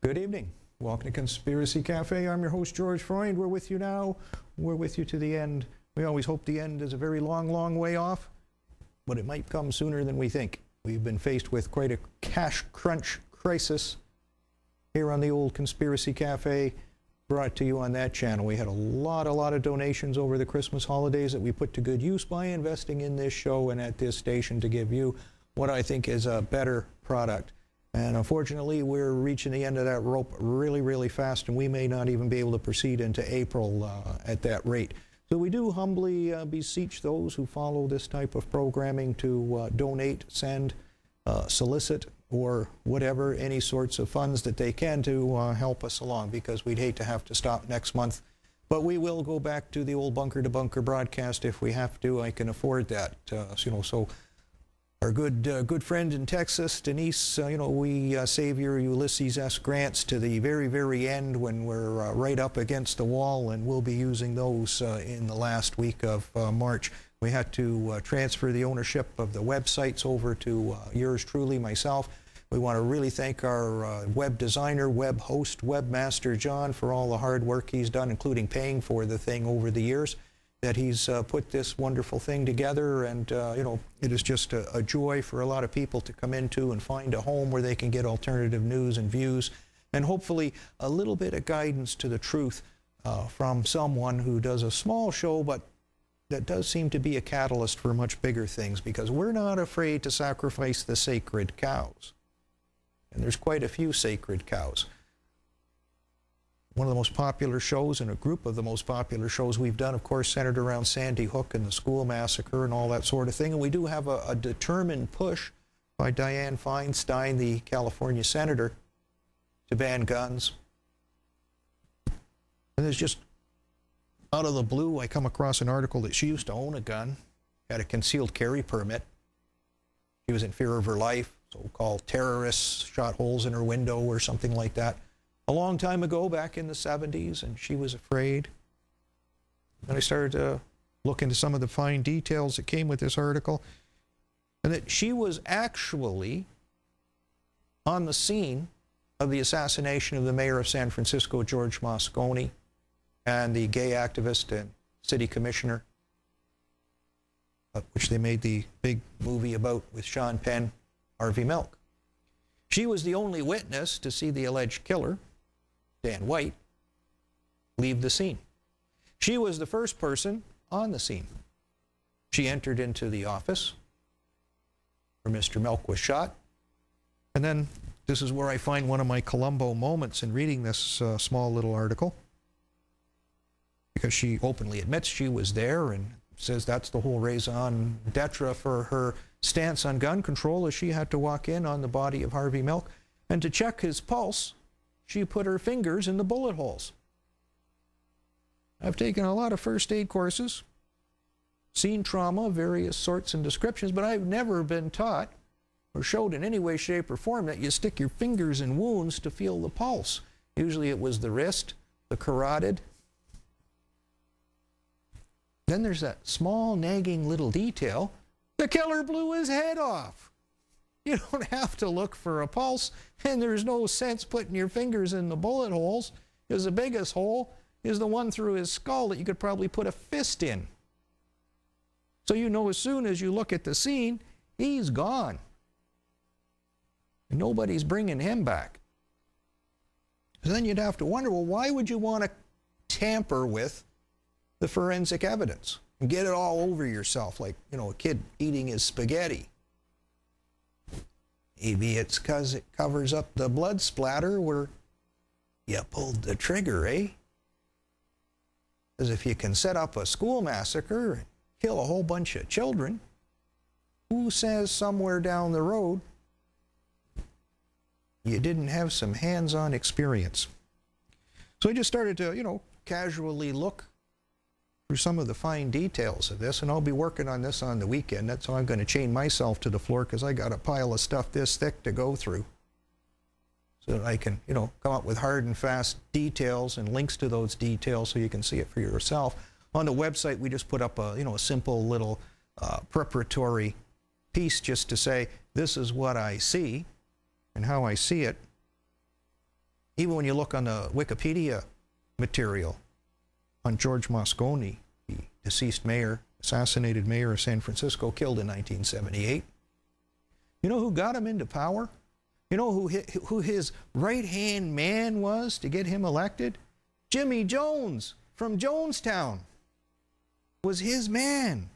Good evening. Welcome to Conspiracy Cafe. I'm your host, George Freund. We're with you now. We're with you to the end. We always hope the end is a very long, long way off, but it might come sooner than we think. We've been faced with quite a cash crunch crisis here on the old Conspiracy Cafe, brought to you on that channel. We had a lot of donations over the Christmas holidays that we put to good use by investing in this show and at this station to give you what I think is a better product. And unfortunately, we're reaching the end of that rope really, really fast, and we may not even be able to proceed into April at that rate. So we do humbly beseech those who follow this type of programming to donate, send, solicit, or whatever, any sorts of funds that they can to help us along, because we'd hate to have to stop next month. But we will go back to the old bunker-to-bunker broadcast if we have to. I can afford that, so our good friend in Texas, Denise, we save your Ulysses S. Grants to the very, very end when we're right up against the wall, and we'll be using those in the last week of March. We had to transfer the ownership of the websites over to yours truly, myself. We want to really thank our web designer, web host, webmaster John for all the hard work he's done, including paying for the thing over the years that he's put this wonderful thing together. And it is just a joy for a lot of people to come into and find a home where they can get alternative news and views, and hopefully a little bit of guidance to the truth from someone who does a small show, but that does seem to be a catalyst for much bigger things, because we're not afraid to sacrifice the sacred cows. And there's quite a few sacred cows. One of the most popular shows, and a group of the most popular shows we've done, of course, centered around Sandy Hook and the school massacre and all that sort of thing. And we do have a determined push by Dianne Feinstein, the California senator, to ban guns. And there's just, out of the blue, I come across an article that she used to own a gun, had a concealed carry permit. She was in fear of her life. So-called terrorists shot holes in her window or something like that a long time ago, back in the 70s, and she was afraid. And I started to look into some of the fine details that came with this article, and that she was actually on the scene of the assassination of the mayor of San Francisco, George Moscone, and the gay activist and city commissioner, which they made the big movie about with Sean Penn, Harvey Milk. She was the only witness to see the alleged killer, Dan White, leave the scene. She was the first person on the scene. She entered into the office where Mr. Milk was shot. And then this is where I find one of my Columbo moments in reading this small little article, because she openly admits she was there and says that's the whole raison d'etre for her stance on gun control, is she had to walk in on the body of Harvey Milk, and to check his pulse, she put her fingers in the bullet holes. I've taken a lot of first aid courses, seen trauma of various sorts and descriptions, but I've never been taught or showed in any way, shape, or form that you stick your fingers in wounds to feel the pulse. Usually it was the wrist, the carotid. Then there's that small, nagging little detail. The killer blew his head off. You don't have to look for a pulse, and there's no sense putting your fingers in the bullet holes, because the biggest hole is the one through his skull that you could probably put a fist in. So you know as soon as you look at the scene, he's gone. And nobody's bringing him back. And then you'd have to wonder, well, why would you want to tamper with the forensic evidence and get it all over yourself like, a kid eating his spaghetti? Maybe it's because it covers up the blood splatter where you pulled the trigger, eh? Because if you can set up a school massacre and kill a whole bunch of children, who says somewhere down the road you didn't have some hands-on experience? So I just started to, casually look through some of the fine details of this, and I'll be working on this on the weekend. That's how I'm going to chain myself to the floor, because I got a pile of stuff this thick to go through, so that I can, come up with hard and fast details and links to those details so you can see it for yourself. On the website, we just put up a, a simple little preparatory piece just to say, this is what I see and how I see it Even when you look on the Wikipedia material on George Moscone, the deceased mayor, assassinated mayor of San Francisco, killed in 1978. You know who got him into power? You know who his right-hand man was to get him elected? Jimmy Jones from Jonestown was his man.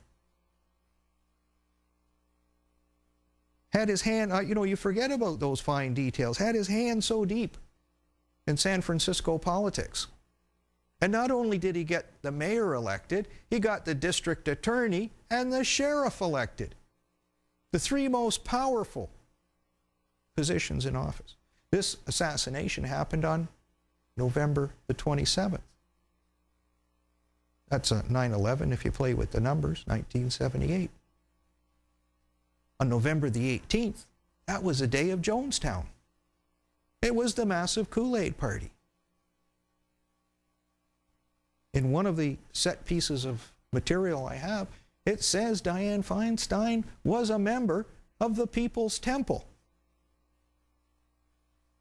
Had his hand, you know, you forget about those fine details, had his hand so deep in San Francisco politics. And not only did he get the mayor elected, he got the district attorney and the sheriff elected. The three most powerful positions in office. This assassination happened on November the 27th. That's a 9/11 if you play with the numbers, 1978. On November the 18th, that was the day of Jonestown. It was the massive Kool-Aid party. In one of the set pieces of material I have, it says Dianne Feinstein was a member of the People's Temple.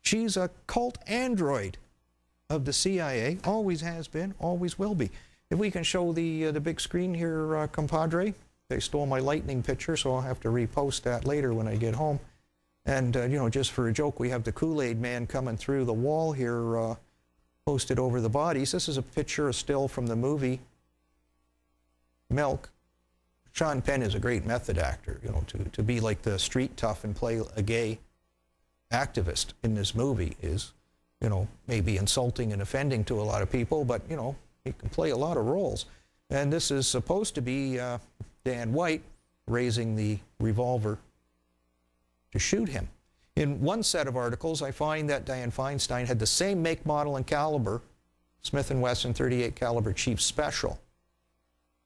She's a cult android of the CIA, always has been, always will be. If we can show the big screen here, compadre. They stole my lightning picture, so I'll have to repost that later when I get home. And, you know, just for a joke, we have the Kool-Aid man coming through the wall here, posted over the bodies. This is a picture, a still from the movie Milk. Sean Penn is a great method actor, you know, to be like the street tough and play a gay activist in this movie is, you know, maybe insulting and offending to a lot of people, but, you know, he can play a lot of roles. And this is supposed to be Dan White raising the revolver to shoot him. In one set of articles, I find that Dianne Feinstein had the same make, model, and caliber Smith & Wesson 38 caliber Chief Special.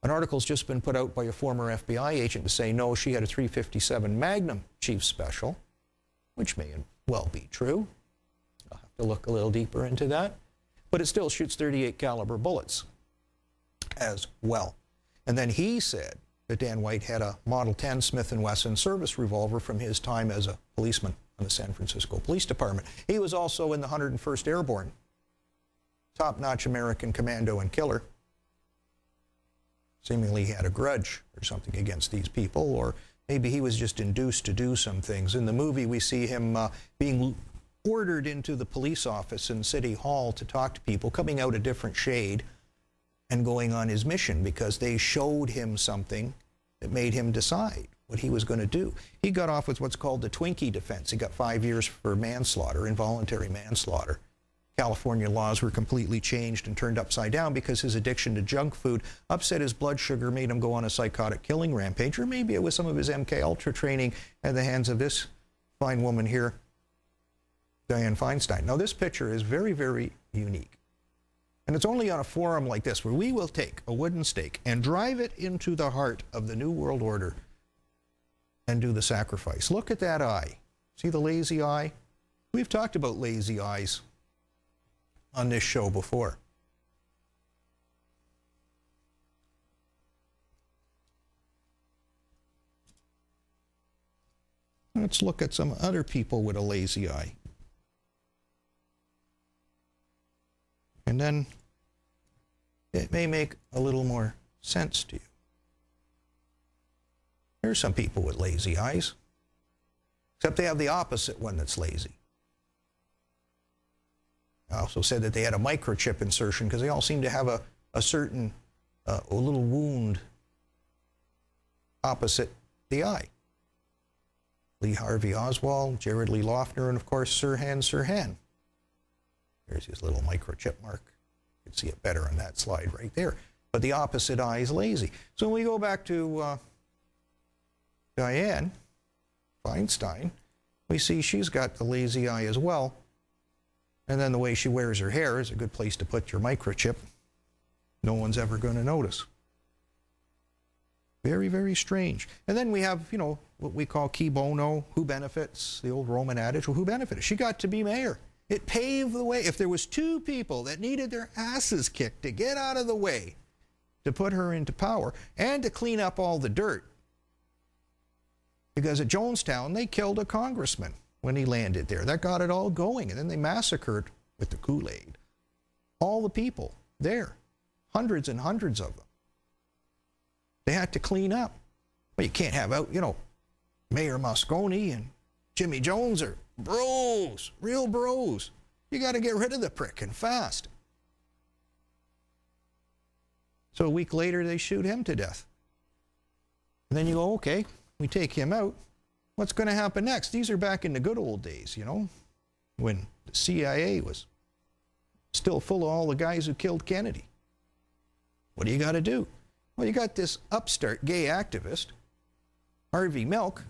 An article's just been put out by a former FBI agent to say, no, she had a .357 Magnum Chief Special, which may well be true. I'll have to look a little deeper into that. But it still shoots 38 caliber bullets as well. And then he said that Dan White had a Model 10 Smith & Wesson service revolver from his time as a policeman on the San Francisco Police Department. He was also in the 101st Airborne, top-notch American commando and killer. Seemingly he had a grudge or something against these people, or maybe he was just induced to do some things. In the movie, we see him being ordered into the police office in City Hall to talk to people, coming out a different shade and going on his mission because they showed him something that made him decide what he was going to do. He got off with what's called the Twinkie defense. He got 5 years for manslaughter, involuntary manslaughter. California laws were completely changed and turned upside down because his addiction to junk food upset his blood sugar, made him go on a psychotic killing rampage, or maybe it was some of his MK Ultra training at the hands of this fine woman here, Dianne Feinstein. Now, this picture is very, very unique. And it's only on a forum like this where we will take a wooden stake and drive it into the heart of the New World Order and do the sacrifice. Look at that eye. See the lazy eye? We've talked about lazy eyes on this show before. Let's look at some other people with a lazy eye. And then it may make a little more sense to you. There's some people with lazy eyes, except they have the opposite one that's lazy. I also said that they had a microchip insertion because they all seem to have a certain, a little wound opposite the eye. Lee Harvey Oswald, Jared Lee Loughner, and of course Sirhan Sirhan. There's his little microchip mark. You can see it better on that slide right there. But the opposite eye is lazy. So when we go back to Dianne Feinstein, we see she's got the lazy eye as well. And then the way she wears her hair is a good place to put your microchip. No one's ever going to notice. Very, very strange. And then we have, you know, what we call qui bono, who benefits, the old Roman adage, well, who benefited? She got to be mayor. It paved the way. If there was two people that needed their asses kicked to get out of the way to put her into power and to clean up all the dirt, because at Jonestown, they killed a congressman when he landed there. That got it all going. And then they massacred with the Kool-Aid. All the people there, hundreds and hundreds of them. They had to clean up. Well, you can't have out, Mayor Moscone and Jimmy Jones are bros, real bros. You got to get rid of the prick and fast. So a week later, they shoot him to death. And then you go, okay, we take him out. What's going to happen next? These are back in the good old days, when the CIA was still full of all the guys who killed Kennedy. What do you got to do? Well, you got this upstart gay activist, Harvey Milk.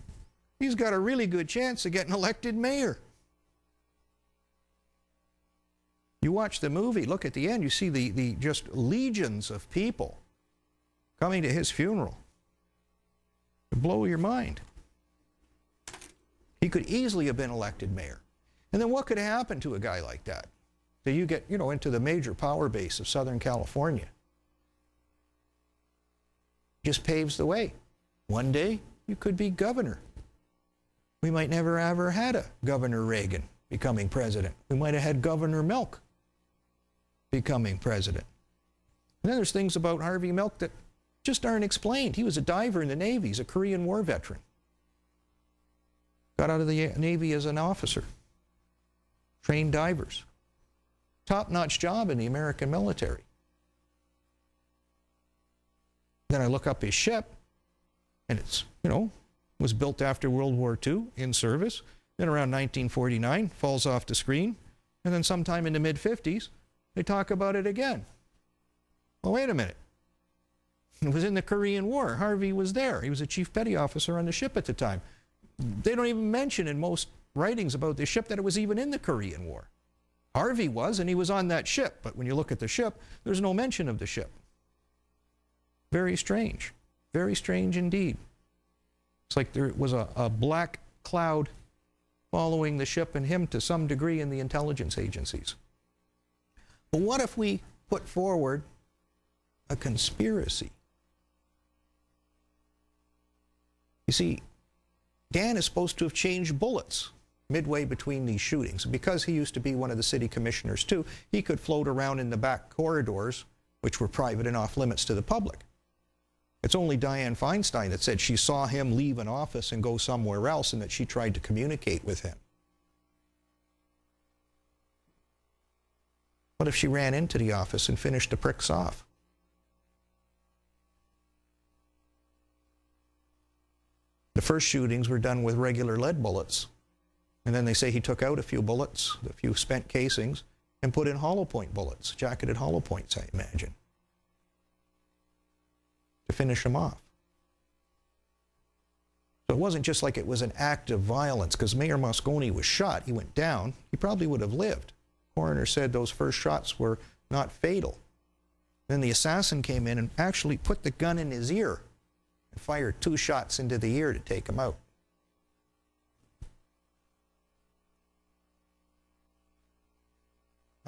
He's got a really good chance of getting elected mayor. You watch the movie, look at the end, you see the just legions of people coming to his funeral. It'll blow your mind. He could easily have been elected mayor. And then what could happen to a guy like that? So you get, into the major power base of Southern California. Just paves the way. One day, you could be governor. We might never ever had a Governor Reagan becoming president. We might have had Governor Milk becoming president. And then there's things about Harvey Milk that just aren't explained. He was a diver in the Navy. He's a Korean War veteran. Got out of the Navy as an officer. Trained divers. Top-notch job in the American military. Then I look up his ship, and it's, was built after World War II, in service. Then around 1949, falls off the screen. And then sometime in the mid-50s, they talk about it again. Well, wait a minute. It was in the Korean War. Harvey was there. He was a chief petty officer on the ship at the time. They don't even mention in most writings about the ship that it was even in the Korean War. Harvey was, and he was on that ship. But when you look at the ship, there's no mention of the ship. Very strange. Very strange indeed. It's like there was a black cloud following the ship and him to some degree in the intelligence agencies. But what if we put forward a conspiracy? You see, Dan is supposed to have changed bullets midway between these shootings. Because he used to be one of the city commissioners too, he could float around in the back corridors, which were private and off limits to the public. It's only Dianne Feinstein that said she saw him leave an office and go somewhere else and that she tried to communicate with him. What if she ran into the office and finished the pricks off? The first shootings were done with regular lead bullets. And then they say he took out a few bullets, a few spent casings, and put in hollow point bullets, jacketed hollow points, I imagine, to finish them off. So it wasn't just like it was an act of violence, because Mayor Moscone was shot. He went down. He probably would have lived. The coroner said those first shots were not fatal. Then the assassin came in and actually put the gun in his ear and fired 2 shots into the ear to take him out.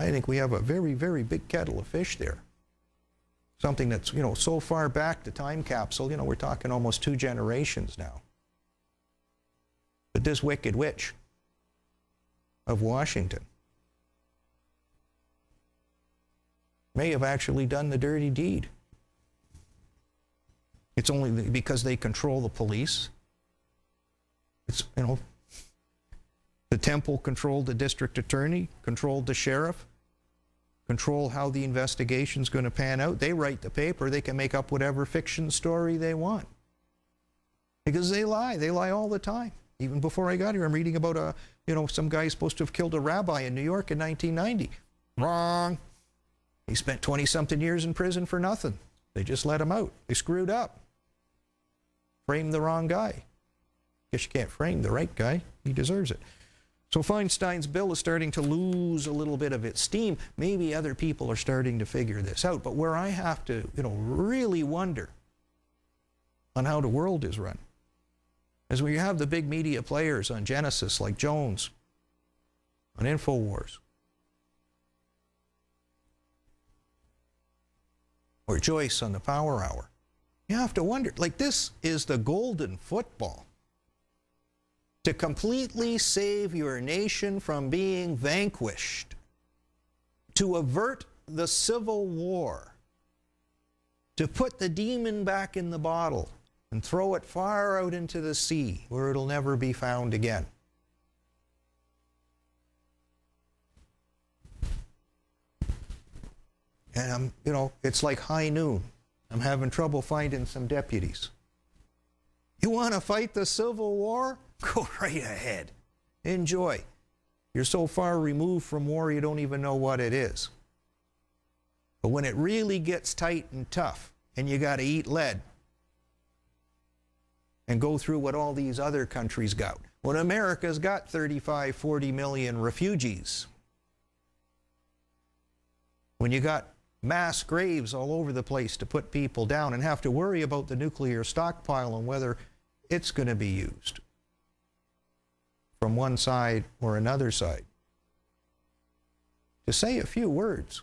I think we have a very, very big kettle of fish there. Something that's, so far back, the time capsule, we're talking almost 2 generations now. But this wicked witch of Washington may have actually done the dirty deed. It's only because they control the police. It's, the temple controlled the district attorney, controlled the sheriff, control how the investigation's going to pan out. They write the paper. They can make up whatever fiction story they want. Because they lie. They lie all the time. Even before I got here, I'm reading about some guy supposed to have killed a rabbi in New York in 1990. Wrong. He spent 20-something years in prison for nothing. They just let him out. They screwed up. Framed the wrong guy. Guess you can't frame the right guy. He deserves it. So Feinstein's bill is starting to lose a little bit of its steam. Maybe other people are starting to figure this out. But where I have to, really wonder on how the world is run is when you have the big media players on Genesis like Jones, on InfoWars, or Joyce on the Power Hour. You have to wonder, this is the golden football to completely save your nation from being vanquished. to avert the Civil War, to put the demon back in the bottle and throw it far out into the sea where it'll never be found again. And you know, it's like high noon. I'm having trouble finding some deputies. You want to fight the Civil War? Go right ahead. Enjoy. You're so far removed from war you don't even know what it is. But when it really gets tight and tough, and you got to eat lead and go through what all these other countries got. When America's got 35, 40 million refugees. When you got mass graves all over the place to put people down and have to worry about the nuclear stockpile and whether it's going to be used from one side or another side. To say a few words,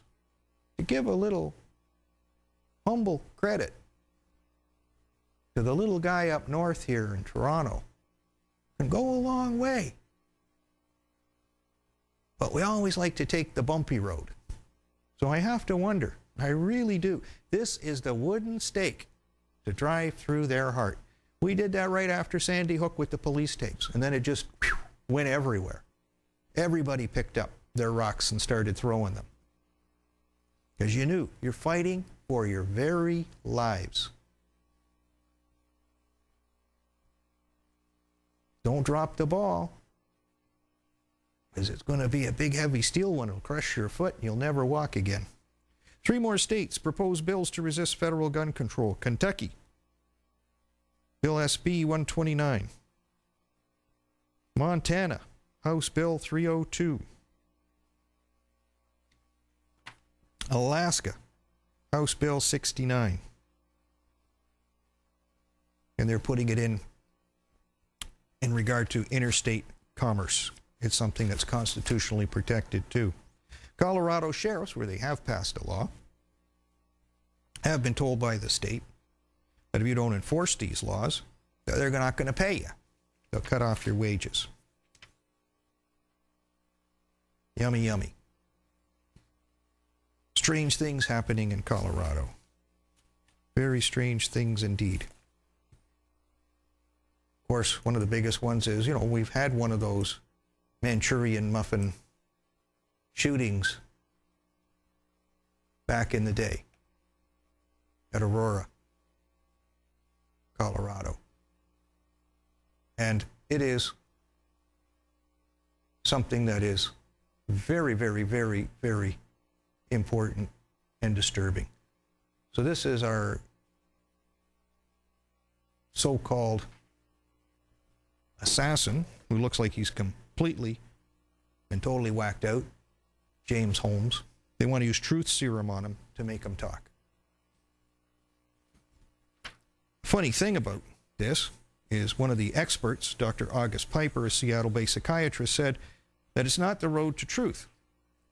to give a little humble credit to the little guy up north here in Toronto, can go a long way. But we always like to take the bumpy road. So I have to wonder, I really do. This is the wooden stake to drive through their heart. We did that right after Sandy Hook with the police tapes, and then it just went everywhere. Everybody picked up their rocks and started throwing them. Because you knew you're fighting for your very lives. Don't drop the ball, because it's going to be a big heavy steel one. It'll crush your foot and you'll never walk again. 3 more states propose bills to resist federal gun control. Kentucky, Bill SB 129. Montana, House Bill 302. Alaska, House Bill 69. And they're putting it in regard to interstate commerce. It's something that's constitutionally protected too. Colorado sheriffs, where they have passed a law, have been told by the state that if you don't enforce these laws, they're not going to pay you. They'll cut off your wages. Yummy, yummy. Strange things happening in Colorado. Very strange things indeed. Of course, one of the biggest ones is, you know, we've had one of those Manchurian muffin shootings back in the day at Aurora, Colorado. And it is something that is very, very, very, very important and disturbing. So this is our so-called assassin, who looks like he's completely and totally whacked out, James Holmes. They want to use truth serum on him to make him talk. Funny thing about this is one of the experts, Dr. August Piper, a Seattle-based psychiatrist, said that it's not the road to truth.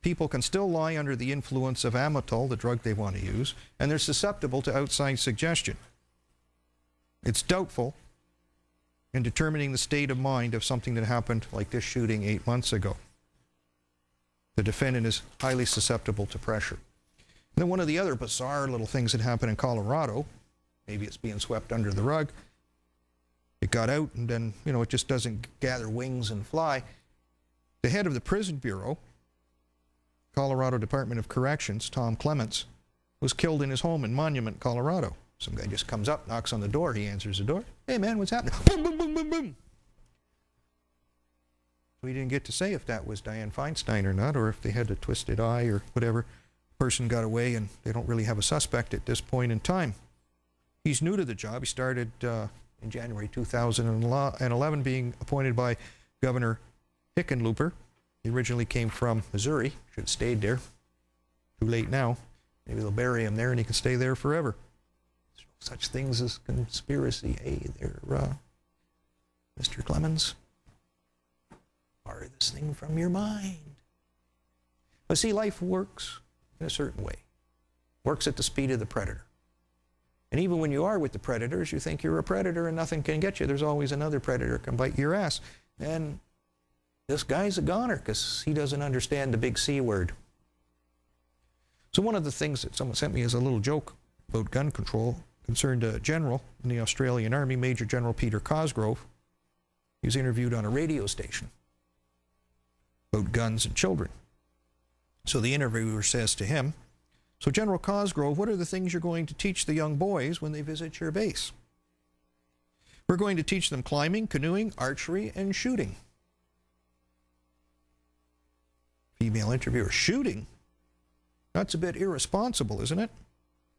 People can still lie under the influence of Amytal, the drug they want to use, and they're susceptible to outside suggestion. It's doubtful in determining the state of mind of something that happened like this shooting 8 months ago. The defendant is highly susceptible to pressure. And then one of the other bizarre little things that happened in Colorado, maybe it's being swept under the rug, it got out and then, you know, it just doesn't gather wings and fly. The head of the Prison Bureau, Colorado Department of Corrections, Tom Clements, was killed in his home in Monument, Colorado. Some guy just comes up, knocks on the door, he answers the door. Hey man, what's happening? Boom, boom, boom, boom, boom. We didn't get to say if that was Dianne Feinstein or not, or if they had a twisted eye or whatever. Person got away and they don't really have a suspect at this point in time. He's new to the job. He started in January 2011 being appointed by Governor Hickenlooper. He originally came from Missouri. Should have stayed there. Too late now. Maybe they'll bury him there and he can stay there forever. There's no such things as conspiracy. Hey there, Mr. Clemens. Fire this thing from your mind. But see, life works in a certain way. Works at the speed of the predator. And even when you are with the predators, you think you're a predator and nothing can get you. There's always another predator can bite your ass. And this guy's a goner because he doesn't understand the big C word. So one of the things that someone sent me as a little joke about gun control concerned a general in the Australian Army, Major General Peter Cosgrove. He was interviewed on a radio station about guns and children. So the interviewer says to him, "So General Cosgrove, what are the things you're going to teach the young boys when they visit your base?" "We're going to teach them climbing, canoeing, archery, and shooting." Female interviewer, "Shooting? That's a bit irresponsible, isn't it?"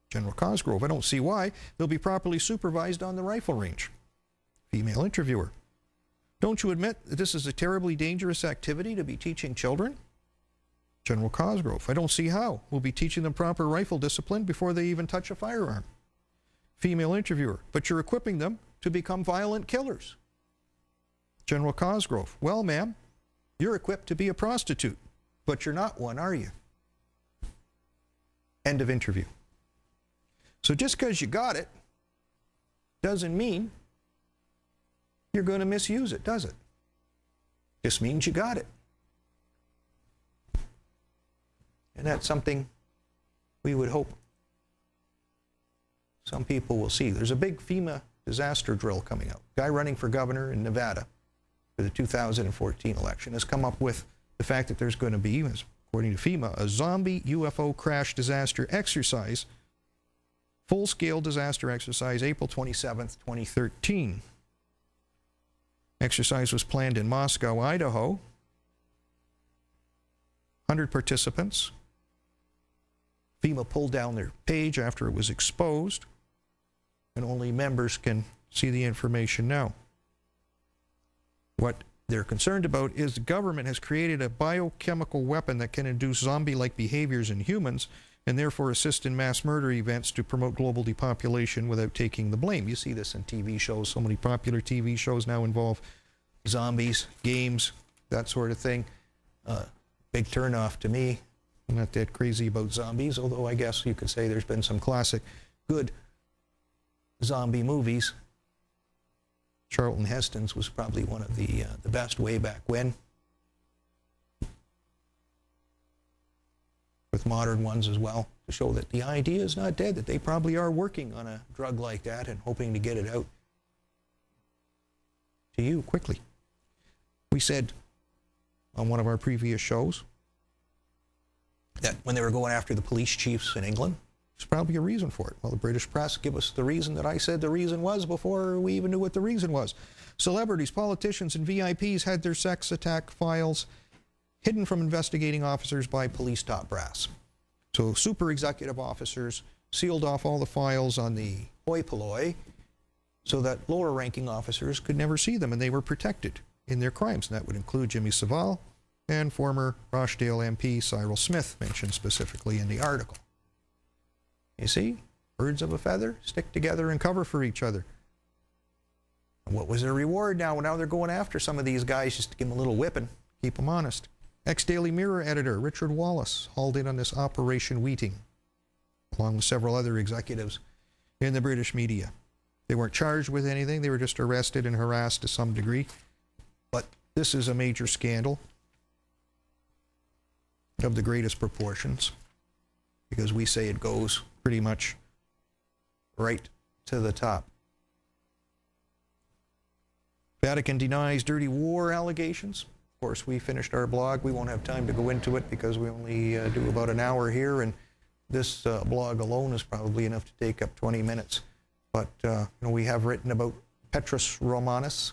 General Cosgrove, "I don't see why. They'll be properly supervised on the rifle range." Female interviewer, "Don't you admit that this is a terribly dangerous activity to be teaching children?" General Cosgrove, "I don't see how. We'll be teaching them proper rifle discipline before they even touch a firearm." Female interviewer, "But you're equipping them to become violent killers." General Cosgrove, "Well, ma'am, you're equipped to be a prostitute, but you're not one, are you?" End of interview. So just because you got it doesn't mean you're going to misuse it, does it? Just means you got it. And that's something we would hope some people will see. There's a big FEMA disaster drill coming out. Guy running for governor in Nevada for the 2014 election has come up with the fact that there's going to be, according to FEMA, a zombie UFO crash disaster exercise, full-scale disaster exercise, April 27th, 2013. Exercise was planned in Moscow, Idaho. 100 participants. FEMA pulled down their page after it was exposed, and only members can see the information now. What they're concerned about is the government has created a biochemical weapon that can induce zombie-like behaviors in humans and therefore assist in mass murder events to promote global depopulation without taking the blame. You see this in TV shows. So many popular TV shows now involve zombies, games, that sort of thing. Big turnoff to me. I'm not that crazy about zombies, although I guess you could say there's been some classic good zombie movies. Charlton Heston's was probably one of the best way back when. With modern ones as well, to show that the idea is not dead, that they probably are working on a drug like that and hoping to get it out to you quickly. We said on one of our previous shows that when they were going after the police chiefs in England, there's probably a reason for it. Well, the British press give us the reason that I said the reason was before we even knew what the reason was. Celebrities, politicians, and VIPs had their sex attack files hidden from investigating officers by police top brass. So super executive officers sealed off all the files on the hoi polloi so that lower ranking officers could never see them, and they were protected in their crimes. And that would include Jimmy Savile and former Rochdale MP Cyril Smith, mentioned specifically in the article. You see, birds of a feather stick together and cover for each other. And what was their reward now? Well, now they're going after some of these guys just to give them a little whipping, keep them honest. Ex-Daily Mirror editor Richard Wallace hauled in on this Operation Wheating, along with several other executives in the British media. They weren't charged with anything. They were just arrested and harassed to some degree. But this is a major scandal of the greatest proportions, because we say it goes pretty much right to the top. Vatican denies dirty war allegations. Of course, we finished our blog. We won't have time to go into it because we only do about an hour here, and this blog alone is probably enough to take up 20 minutes. But you know, we have written about Petrus Romanus,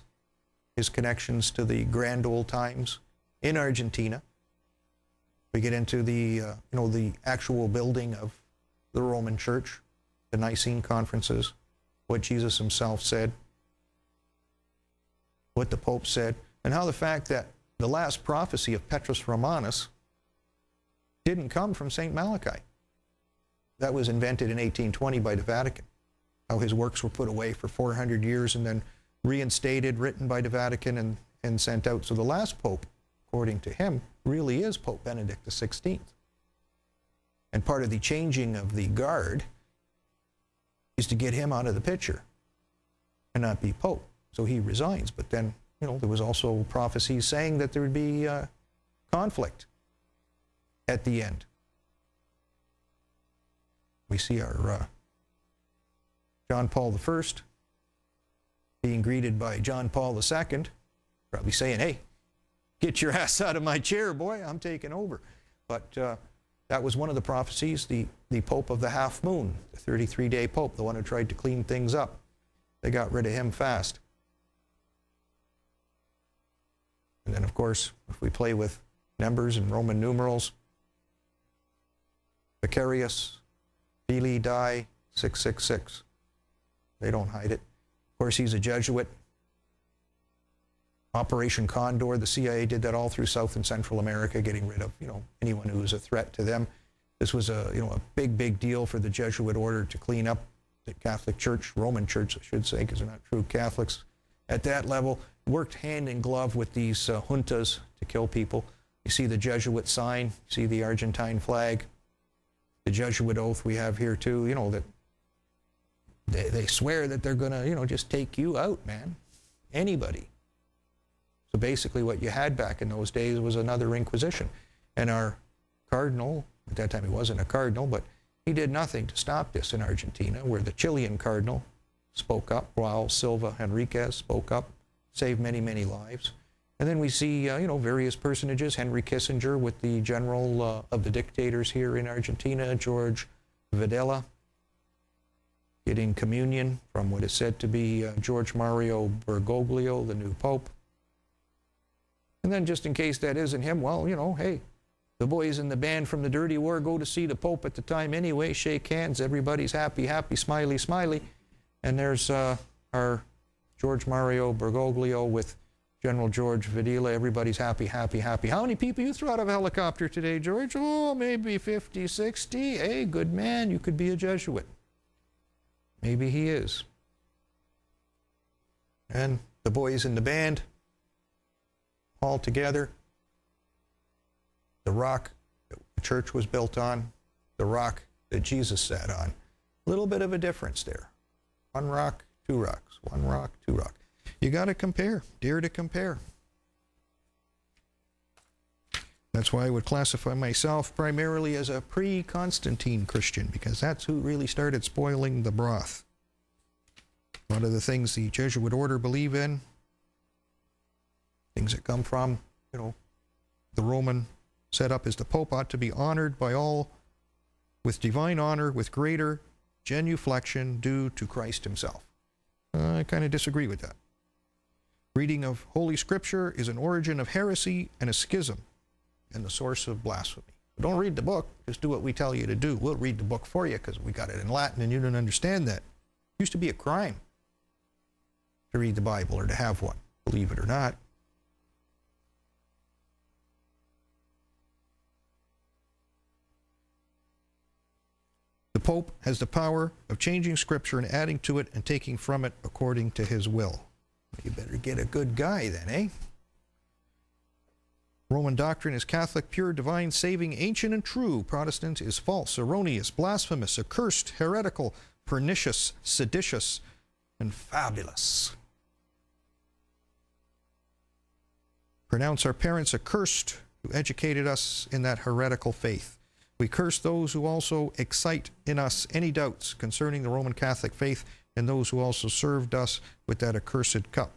his connections to the grand old times in Argentina. We get into the you know, the actual building of the Roman Church, the Nicene conferences, what Jesus himself said, what the Pope said, and how the fact that the last prophecy of Petrus Romanus didn't come from St. Malachi. That was invented in 1820 by the Vatican. How his works were put away for 400 years and then reinstated, written by the Vatican and sent out. So the last Pope, according to him, really is Pope Benedict XVI. And part of the changing of the guard is to get him out of the picture and not be Pope. So he resigns. But then, you know, there was also prophecies saying that there would be conflict at the end. We see our John Paul I being greeted by John Paul II, probably saying, hey, get your ass out of my chair, boy, I'm taking over. But that was one of the prophecies, the Pope of the Half Moon, the 33-day Pope, the one who tried to clean things up. They got rid of him fast. And then, of course, if we play with numbers and Roman numerals, Vicarius, Fili Die, 666. They don't hide it. Of course, he's a Jesuit. Operation Condor, the CIA did that all through South and Central America, getting rid of, anyone who was a threat to them. This was a big, big deal for the Jesuit order to clean up the Catholic Church, Roman Church, I should say, because they're not true Catholics. At that level, worked hand in glove with these juntas to kill people. You see the Jesuit sign, you see the Argentine flag, the Jesuit oath we have here too, that they swear that they're going to, just take you out, man. Anybody. So basically what you had back in those days was another Inquisition. And our cardinal, at that time he wasn't a cardinal, but he did nothing to stop this in Argentina, where the Chilean cardinal spoke up, while Silva Henriquez spoke up, saved many, many lives. And then we see, various personages, Henry Kissinger with the general of the dictators here in Argentina, George Videla, getting communion from what is said to be George Mario Bergoglio, the new pope. And then just in case that isn't him, well, hey, the boys in the band from the Dirty War go to see the Pope at the time anyway, shake hands, everybody's happy, happy, smiley, smiley. And there's our George Mario Bergoglio with General George Videla, everybody's happy, happy, happy. How many people you threw out of a helicopter today, George? Oh, maybe 50, 60. Hey, good man, you could be a Jesuit. Maybe he is. And the boys in the band, all together, the rock that the church was built on, the rock that Jesus sat on. A little bit of a difference there. One rock, two rocks. One rock, two rock. You got to compare. Dare to compare. That's why I would classify myself primarily as a pre-Constantine Christian, because that's who really started spoiling the broth. A lot of the things the Jesuit order believe in, things that come from, the Roman setup is the Pope ought to be honored by all with divine honor, with greater genuflection due to Christ himself. I kind of disagree with that. Reading of Holy Scripture is an origin of heresy and a schism and the source of blasphemy. Don't read the book, just do what we tell you to do. We'll read the book for you because we got it in Latin and you don't understand that. It used to be a crime to read the Bible or to have one, believe it or not. The Pope has the power of changing Scripture and adding to it and taking from it according to his will. You better get a good guy then, eh? Roman doctrine is Catholic, pure, divine, saving, ancient, and true. Protestant is false, erroneous, blasphemous, accursed, heretical, pernicious, seditious, and fabulous. Pronounce our parents accursed who educated us in that heretical faith. We curse those who also excite in us any doubts concerning the Roman Catholic faith and those who also served us with that accursed cup.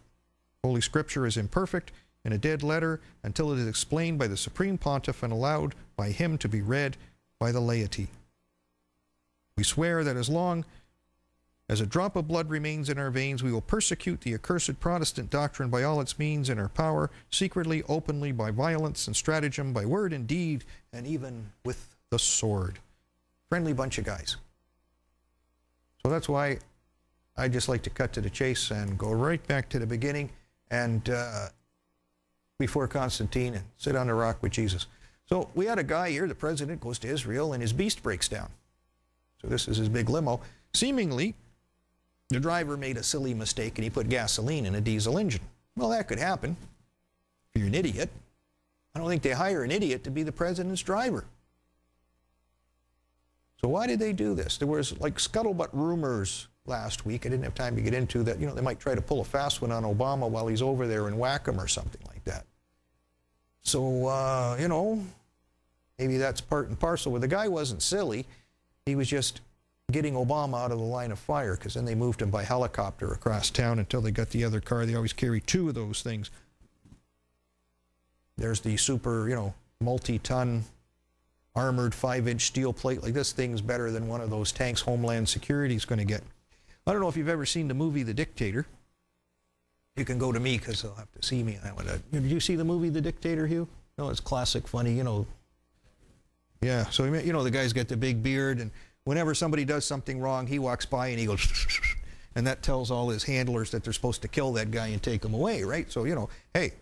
Holy Scripture is imperfect and a dead letter until it is explained by the Supreme Pontiff and allowed by him to be read by the laity. We swear that as long as a drop of blood remains in our veins, we will persecute the accursed Protestant doctrine by all its means in our power, secretly, openly, by violence and stratagem, by word and deed, and even with the sword. Friendly bunch of guys. So that's why I just like to cut to the chase and go right back to the beginning and before Constantine and sit on the rock with Jesus. So we had a guy here, the president goes to Israel and his beast breaks down. So this is his big limo. Seemingly, the driver made a silly mistake and he put gasoline in a diesel engine. Well, that could happen if you're an idiot. I don't think they hire an idiot to be the president's driver. So why did they do this? There was like scuttlebutt rumors last week, I didn't have time to get into, that they might try to pull a fast one on Obama while he's over there and whack him or something like that. So, maybe that's part and parcel. Well, the guy wasn't silly. He was just getting Obama out of the line of fire, because then they moved him by helicopter across town until they got the other car. They always carry two of those things. There's the super, you know, multi-ton armored 5-inch steel plate. Like, this thing's better than one of those tanks Homeland Security is going to get. I don't know if you've ever seen the movie The Dictator. You can go to me because they'll have to see me. Did you see the movie The Dictator, Hugh? No, it's classic, funny, you know. Yeah, so, you know, the guy's got the big beard, and whenever somebody does something wrong, he walks by and he goes, and that tells all his handlers that they're supposed to kill that guy and take him away, right? So, you know, hey,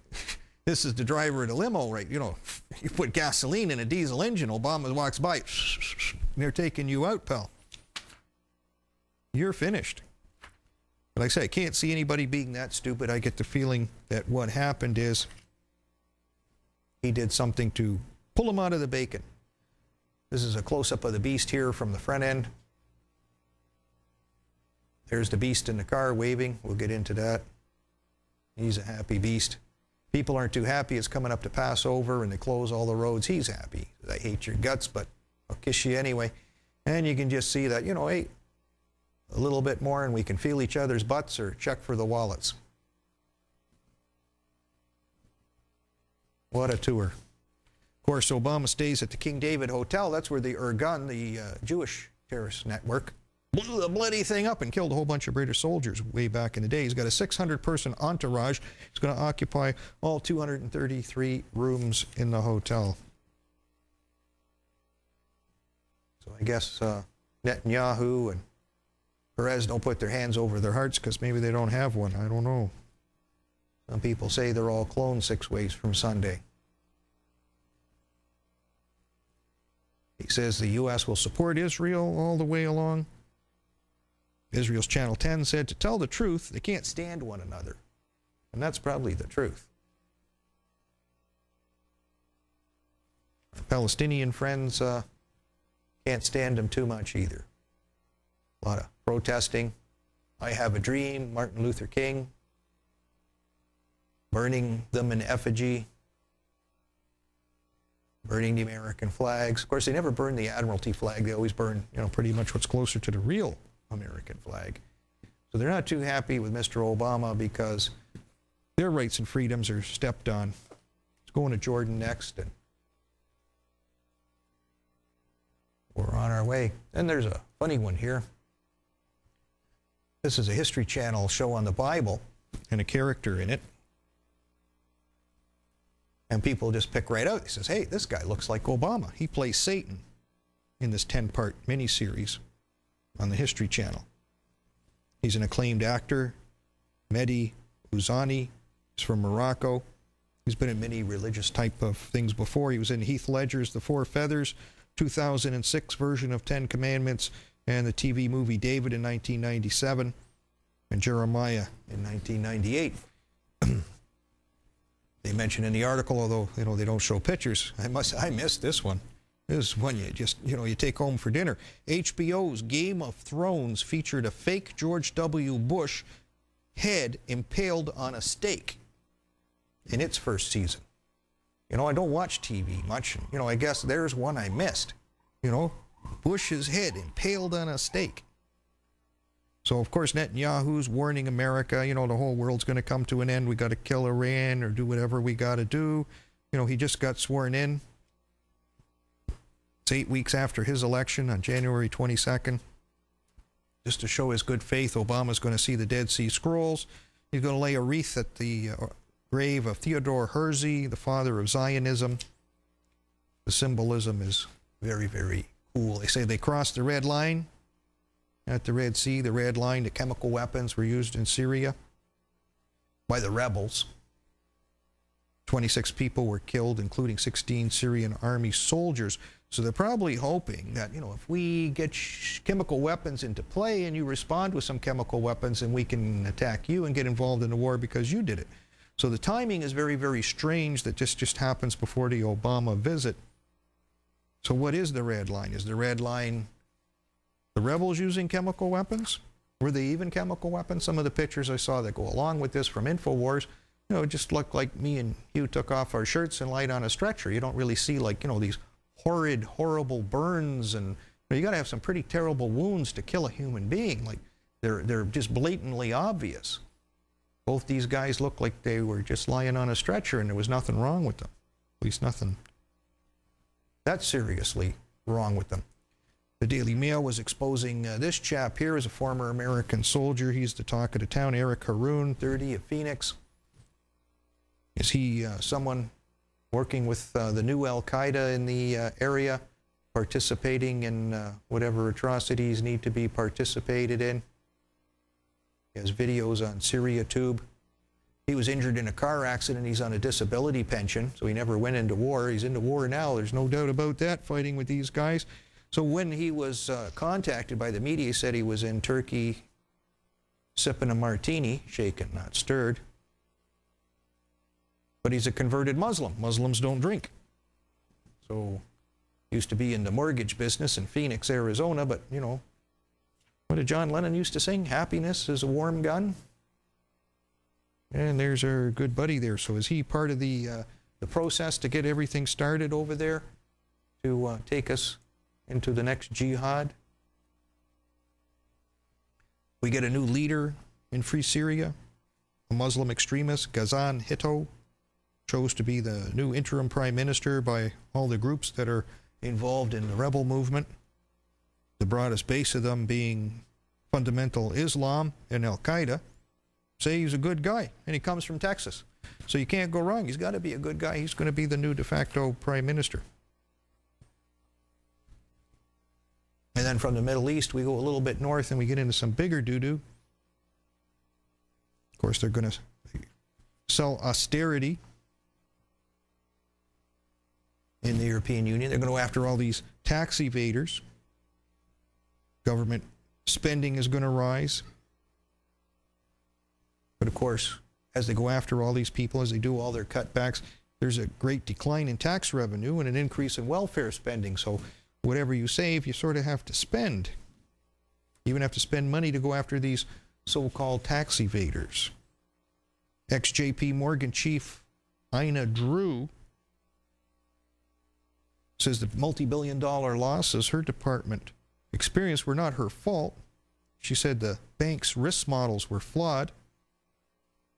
this is the driver of the limo, right? You know, you put gasoline in a diesel engine, Obama walks by, and they're taking you out, pal. You're finished. But like I say, I can't see anybody being that stupid. I get the feeling that what happened is he did something to pull him out of the bacon. This is a close-up of the beast here from the front end. There's the beast in the car waving. We'll get into that. He's a happy beast. People aren't too happy. It's coming up to Passover and they close all the roads. He's happy. I hate your guts, but I'll kiss you anyway. And you can just see that, you know, hey, a little bit more and we can feel each other's butts or check for the wallets. What a tour. Of course, Obama stays at the King David Hotel. That's where the Irgun, the Jewish terrorist network, blew the bloody thing up and killed a whole bunch of British soldiers way back in the day. He's got a 600-person entourage. He's going to occupy all 233 rooms in the hotel. So I guess Netanyahu and Perez don't put their hands over their hearts because maybe they don't have one. I don't know. Some people say they're all cloned 6 ways from Sunday. He says the U.S. will support Israel all the way along. Israel's Channel 10 said, to tell the truth, they can't stand one another. And that's probably the truth. Palestinian friends can't stand them too much either. A lot of protesting. I Have a Dream, Martin Luther King, burning them in effigy, burning the American flags. Of course, they never burn the Admiralty flag. They always burn, you know, pretty much what's closer to the real American flag. So they're not too happy with Mr. Obama because their rights and freedoms are stepped on. Let's go into Jordan next, and we're on our way. And there's a funny one here. This is a History Channel show on the Bible and a character in it. And people just pick right out. He says, hey, this guy looks like Obama. He plays Satan in this 10-part miniseries on the History Channel. He's an acclaimed actor, Mehdi Ouzani. He's from Morocco. He's been in many religious type of things before. He was in Heath Ledger's The Four Feathers, 2006 version of 10 Commandments, and the TV movie David in 1997, and Jeremiah in 1998. They mention in the article, although, you know, they don't show pictures. I missed this one. This is one you just, you know, you take home for dinner. HBO's Game of Thrones featured a fake George W. Bush head impaled on a stake in its first season. You know, I don't watch TV much. You know, I guess there's one I missed. You know, Bush's head impaled on a stake. So, of course, Netanyahu's warning America, you know, the whole world's going to come to an end. We got to kill Iran or do whatever we got to do. You know, he just got sworn in. It's 8 weeks after his election on January 22nd. Just to show his good faith, Obama's going to see the Dead Sea Scrolls. He's going to lay a wreath at the grave of Theodore Herzl, the father of Zionism. The symbolism is very, very cool. They say they crossed the red line at the Red Sea. The red line, the chemical weapons were used in Syria by the rebels. 26 people were killed, including 16 Syrian army soldiers. So they're probably hoping that, you know, if we get chemical weapons into play and you respond with some chemical weapons, and we can attack you and get involved in the war because you did it. So the timing is very, very strange that this just happens before the Obama visit. So what is the red line? Is the red line the rebels using chemical weapons? Were they even chemical weapons? Some of the pictures I saw that go along with this from InfoWars, you know, just look like me and Hugh took off our shirts and laid on a stretcher. You don't really see, like, you know, these horrid, horrible burns and, you But you got to have some pretty terrible wounds to kill a human being. Like they're just blatantly obvious. Both these guys looked like they were just lying on a stretcher and there was nothing wrong with them. At least nothing that's seriously wrong with them. The Daily Mail was exposing this chap here as a former American soldier. He's the talk of the town, Eric Haroon, 30, of Phoenix. Is he someone working with the new Al-Qaeda in the area, participating in whatever atrocities need to be participated in? He has videos on SyriaTube. He was injured in a car accident. He's on a disability pension, so he never went into war. He's into war now. There's no doubt about that, fighting with these guys. So when he was contacted by the media, he said he was in Turkey sipping a martini, shaken, not stirred. But he's a converted Muslim. Muslims don't drink. So used to be in the mortgage business in Phoenix, Arizona, but, you know, what did John Lennon used to sing? Happiness is a warm gun. And there's our good buddy there. So is he part of the process to get everything started over there to take us into the next jihad? We get a new leader in Free Syria, a Muslim extremist, Ghazan Hitto, chose to be the new interim prime minister by all the groups that are involved in the rebel movement. The broadest base of them being fundamental Islam and Al-Qaeda. Say he's a good guy, and he comes from Texas. So you can't go wrong. He's got to be a good guy. He's going to be the new de facto prime minister. And then from the Middle East, we go a little bit north and we get into some bigger doo-doo. Of course, they're going to sell austerity in the European Union. They're going to go after all these tax evaders. Government spending is going to rise. But of course, as they go after all these people, as they do all their cutbacks, there's a great decline in tax revenue and an increase in welfare spending. So whatever you save, you sort of have to spend. You even have to spend money to go after these so-called tax evaders. Ex-JP Morgan chief Ina Drew says the multi-billion-dollar losses her department experienced were not her fault. She said the bank's risk models were flawed.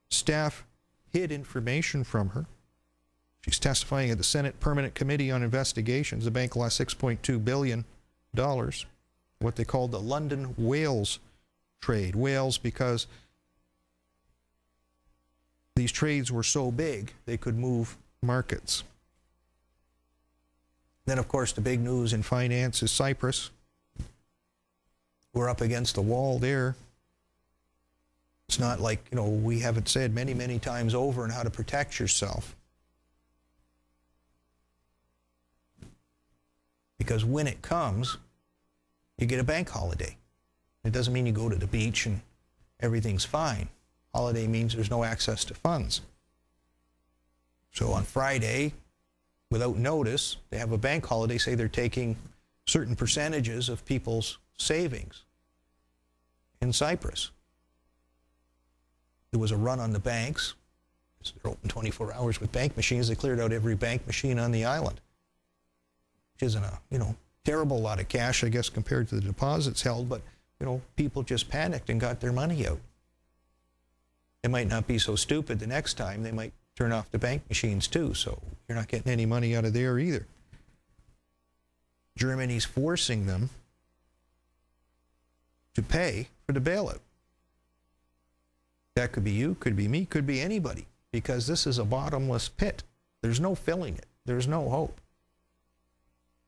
Staff hid information from her. She's testifying at the Senate Permanent Committee on Investigations. The bank lost $6.2 billion, what they called the London Wales trade. Wales because these trades were so big they could move markets. Then, of course, the big news in finance is Cyprus. We're up against the wall there. It's not like, you know, we haven't said many, many times over on how to protect yourself. Because when it comes, you get a bank holiday. It doesn't mean you go to the beach and everything's fine. Holiday means there's no access to funds. So on Friday, without notice, they have a bank holiday, say they're taking certain percentages of people's savings in Cyprus. There was a run on the banks. They're open 24 hours with bank machines. They cleared out every bank machine on the island, which isn't a, you know, terrible lot of cash, I guess, compared to the deposits held, but, you know, people just panicked and got their money out. They might not be so stupid the next time. They might turn off the bank machines too, so you're not getting any money out of there either. Germany's forcing them to pay for the bailout. That could be you, could be me, could be anybody, because this is a bottomless pit. There's no filling it. There's no hope.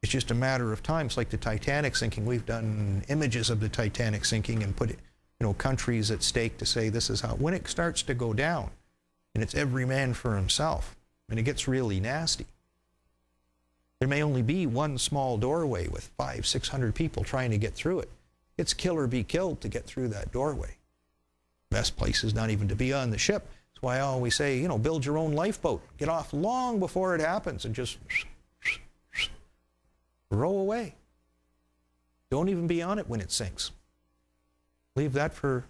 It's just a matter of time. It's like the Titanic sinking. We've done images of the Titanic sinking and put it, you know, countries at stake to say this is how. When it starts to go down, and it's every man for himself, and it gets really nasty. There may only be one small doorway with 500-600 people trying to get through it. It's kill or be killed to get through that doorway. Best place is not even to be on the ship. That's why I always say, you know, build your own lifeboat. Get off long before it happens and just row away. Don't even be on it when it sinks. Leave that for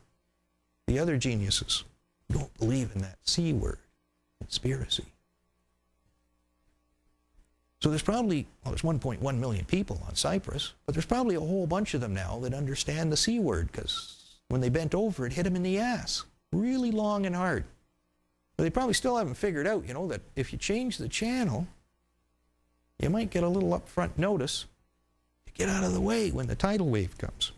the other geniuses who don't believe in that C word, conspiracy. So there's probably, well, there's 1.1 million people on Cyprus, but there's probably a whole bunch of them now that understand the C word, because when they bent over, it hit them in the ass, really long and hard. But they probably still haven't figured out, you know, that if you change the channel, you might get a little upfront notice to get out of the way when the tidal wave comes.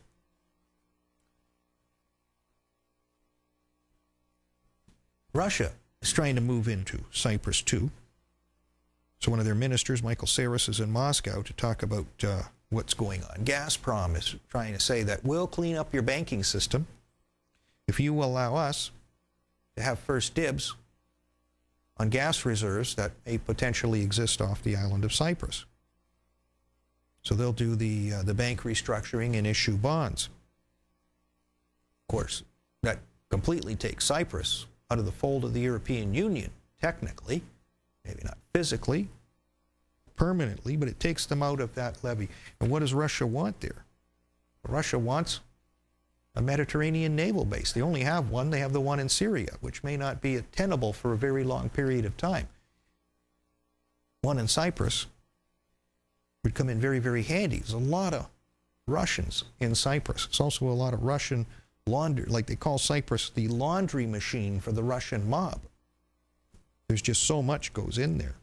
Russia is trying to move into Cyprus too. So one of their ministers, Michael Saras, is in Moscow to talk about what's going on. Gazprom is trying to say that we'll clean up your banking system if you allow us to have first dibs on gas reserves that may potentially exist off the island of Cyprus. So they'll do the bank restructuring and issue bonds. Of course, that completely takes Cyprus out of the fold of the European Union, technically, maybe not physically, permanently, but it takes them out of that levy. And what does Russia want there? Russia wants a Mediterranean naval base. They only have one. They have the one in Syria, which may not be tenable for a very long period of time. One in Cyprus would come in very, very handy. There's a lot of Russians in Cyprus. There's also a lot of Russian laundry, like they call Cyprus the laundry machine for the Russian mob. There's just so much goes in there.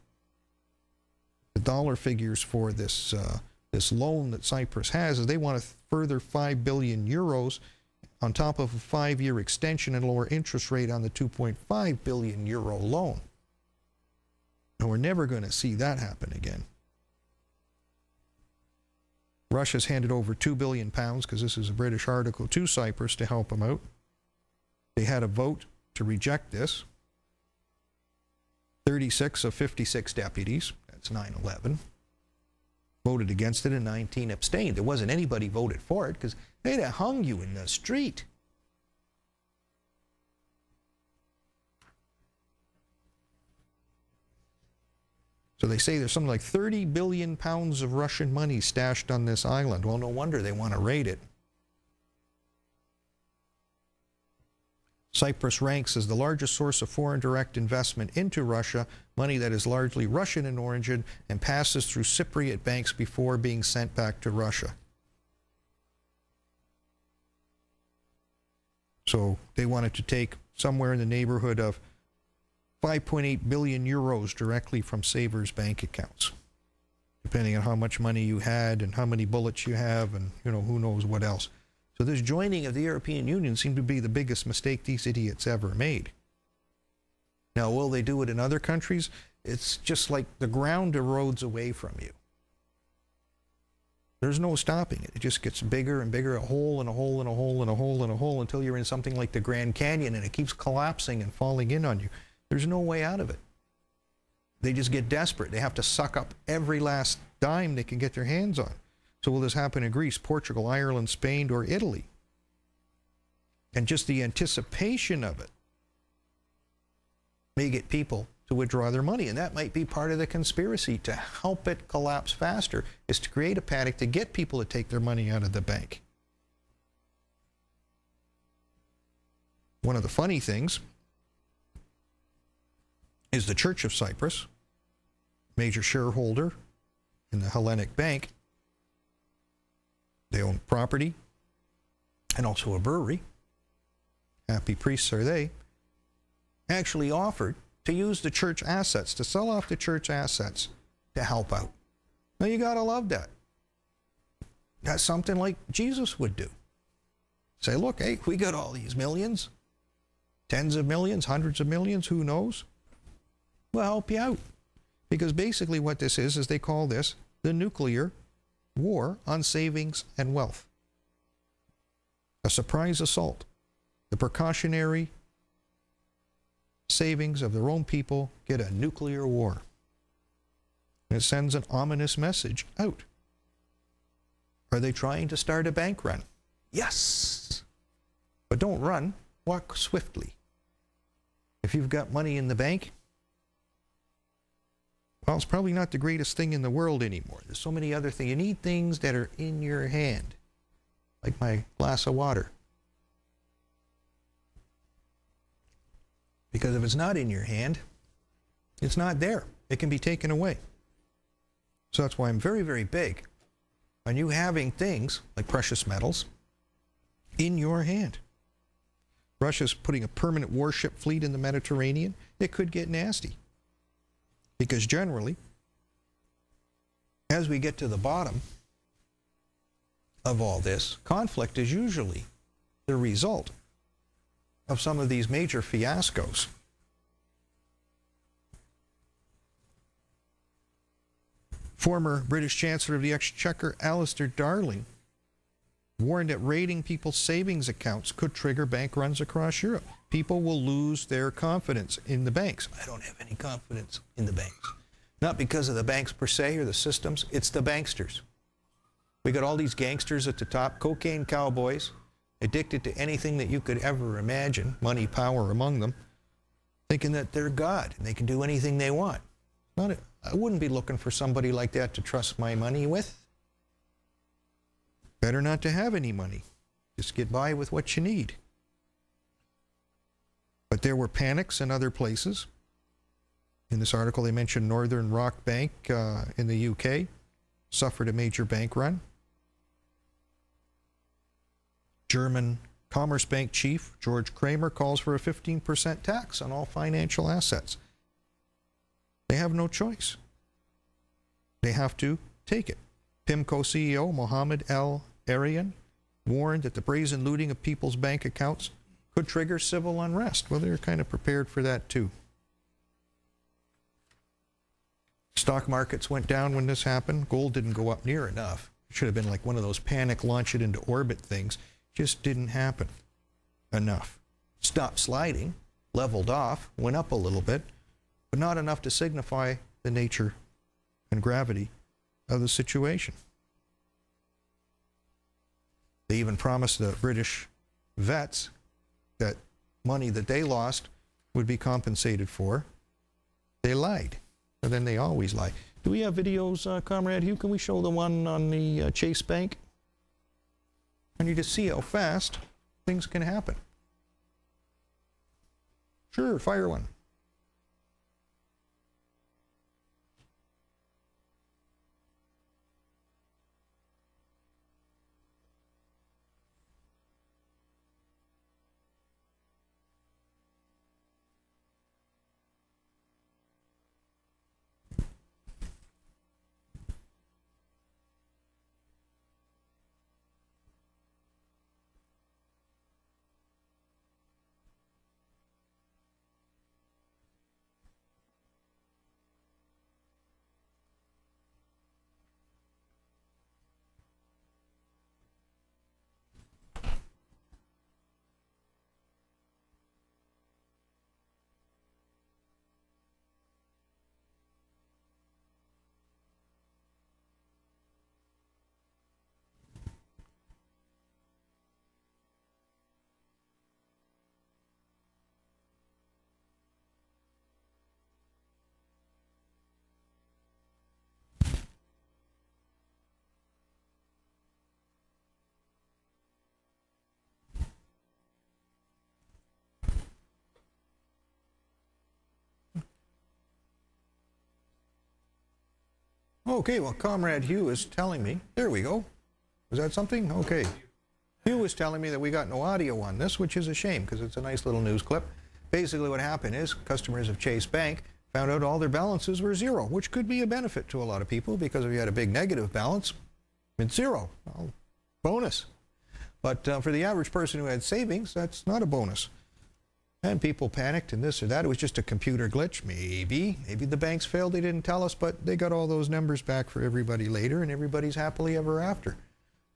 The dollar figures for this this loan that Cyprus has is they want a further 5 billion euros on top of a 5-year extension and lower interest rate on the 2.5 billion euro loan. And we're never going to see that happen again. Russia's handed over £2 billion, because this is a British article, to Cyprus to help them out. They had a vote to reject this. 36 of 56 deputies, that's 9/11, voted against it and 19 abstained. There wasn't anybody voted for it because they'd have hung you in the street. So they say there's something like 30 billion pounds of Russian money stashed on this island. Well, no wonder they want to raid it. Cyprus ranks as the largest source of foreign direct investment into Russia, money that is largely Russian in origin and passes through Cypriot banks before being sent back to Russia. So they wanted to take somewhere in the neighborhood of 5.8 billion euros directly from savers' bank accounts, depending on how much money you had and how many bullets you have and, you know, who knows what else. So this joining of the European Union seemed to be the biggest mistake these idiots ever made. Now, will they do it in other countries? It's just like the ground erodes away from you. There's no stopping it. It just gets bigger and bigger, a hole and a hole and a hole and a hole and a hole until you're in something like the Grand Canyon and it keeps collapsing and falling in on you. There's no way out of it. They just get desperate. They have to suck up every last dime they can get their hands on. So will this happen in Greece, Portugal, Ireland, Spain, or Italy? And just the anticipation of it may get people to withdraw their money. And that might be part of the conspiracy to help it collapse faster, is to create a panic to get people to take their money out of the bank. One of the funny things is the Church of Cyprus, major shareholder in the Hellenic Bank. They own property and also a brewery. Happy priests are they. Actually offered to use the church assets, to sell off the church assets to help out. Now you gotta love that. That's something like Jesus would do. Say, look, hey, we got all these millions, tens of millions, hundreds of millions, who knows? We'll help you out. Because basically what this is they call this the nuclear war on savings and wealth. A surprise assault. The precautionary savings of their own people get a nuclear war. And it sends an ominous message out. Are they trying to start a bank run? Yes. But don't run, walk swiftly. If you've got money in the bank, well, it's probably not the greatest thing in the world anymore. There's so many other things. You need things that are in your hand, like my glass of water. Because if it's not in your hand, it's not there. It can be taken away. So that's why I'm very, very big on you having things like precious metals in your hand. Russia's putting a permanent warship fleet in the Mediterranean. It could get nasty. Because generally, as we get to the bottom of all this, conflict is usually the result of some of these major fiascos. Former British Chancellor of the Exchequer, Alistair Darling, warned that raiding people's savings accounts could trigger bank runs across Europe. People will lose their confidence in the banks. I don't have any confidence in the banks. Not because of the banks per se or the systems, it's the banksters. We got all these gangsters at the top, cocaine cowboys, addicted to anything that you could ever imagine, money, power among them, thinking that they're God and they can do anything they want. I wouldn't be looking for somebody like that to trust my money with. Better not to have any money. Just get by with what you need. But there were panics in other places. In this article, they mentioned Northern Rock Bank in the UK suffered a major bank run. German Commerzbank chief George Kramer calls for a 15% tax on all financial assets. They have no choice. They have to take it. PIMCO CEO Mohammed El Arian warned that the brazen looting of people's bank accounts could trigger civil unrest. Well, they're kind of prepared for that too. Stock markets went down when this happened. Gold didn't go up near enough. It should have been like one of those panic launch it into orbit things. Just didn't happen enough. Stopped sliding, leveled off, went up a little bit, but not enough to signify the nature and gravity of the situation. They even promised the British vets that money that they lost would be compensated for. They lied. And then they always lie. Do we have videos, Comrade Hugh? Can we show the one on the Chase Bank? And you just see how fast things can happen. Sure, fire one. Okay, well, Comrade Hugh is telling me, there we go. Was that something? Okay. Hugh was telling me that we got no audio on this, which is a shame because it's a nice little news clip. Basically what happened is customers of Chase Bank found out all their balances were zero, which could be a benefit to a lot of people because if you had a big negative balance, it's zero. Well, bonus. But for the average person who had savings, that's not a bonus. And people panicked and this or that. It was just a computer glitch. Maybe the banks failed. They didn't tell us, but they got all those numbers back for everybody later, and everybody's happily ever after.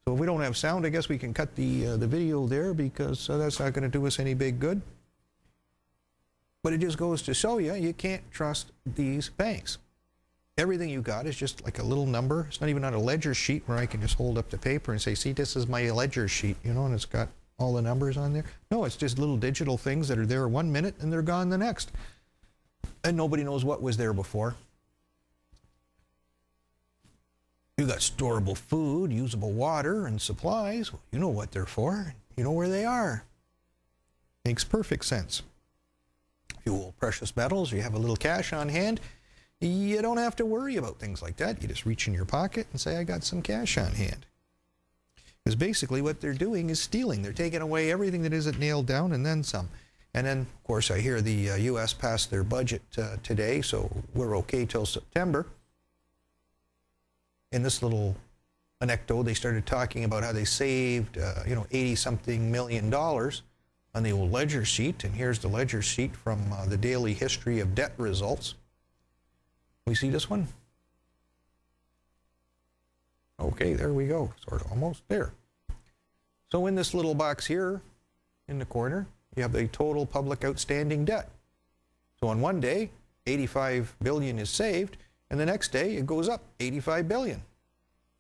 So if we don't have sound, I guess we can cut the video there because that's not going to do us any big good. But it just goes to show you, you can't trust these banks. Everything you got is just like a little number. It's not even on a ledger sheet where I can just hold up the paper and say, see, this is my ledger sheet, you know, and it's got all the numbers on there. No, it's just little digital things that are there 1 minute and they're gone the next. And nobody knows what was there before. You got storable food, usable water, and supplies. Well, you know what they're for. You know where they are. Makes perfect sense. Fuel, precious metals, you have a little cash on hand. you don't have to worry about things like that. You just reach in your pocket and say, I got some cash on hand. Because basically what they're doing is stealing. They're taking away everything that isn't nailed down and then some. And then, of course, I hear the U.S. passed their budget today, so we're okay till September. In this little anecdote, they started talking about how they saved, 80-something million dollars on the old ledger sheet. And here's the ledger sheet from the daily history of debt results. We see this one? Okay, there we go. Sort of almost there. So in this little box here in the corner, you have the total public outstanding debt. So on one day, 85 billion is saved, and the next day it goes up 85 billion.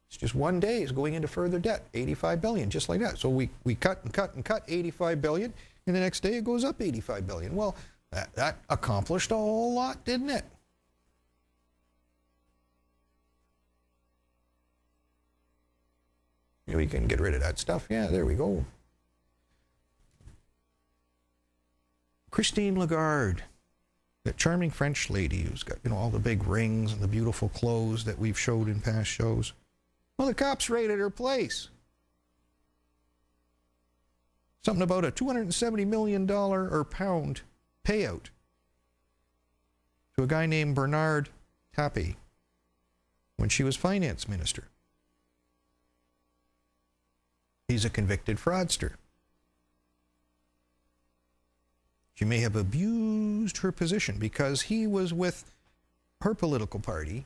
It's just one day is going into further debt, 85 billion, just like that. So we cut and cut and cut 85 billion, and the next day it goes up 85 billion. Well, that accomplished a whole lot, didn't it? We can get rid of that stuff. Yeah, there we go. Christine Lagarde, that charming French lady who's got, all the big rings and the beautiful clothes that we've showed in past shows. Well, the cops raided her place. Something about a $270 million or pound payout to a guy named Bernard Tapie when she was finance minister. He's a convicted fraudster. She may have abused her position because he was with her political party.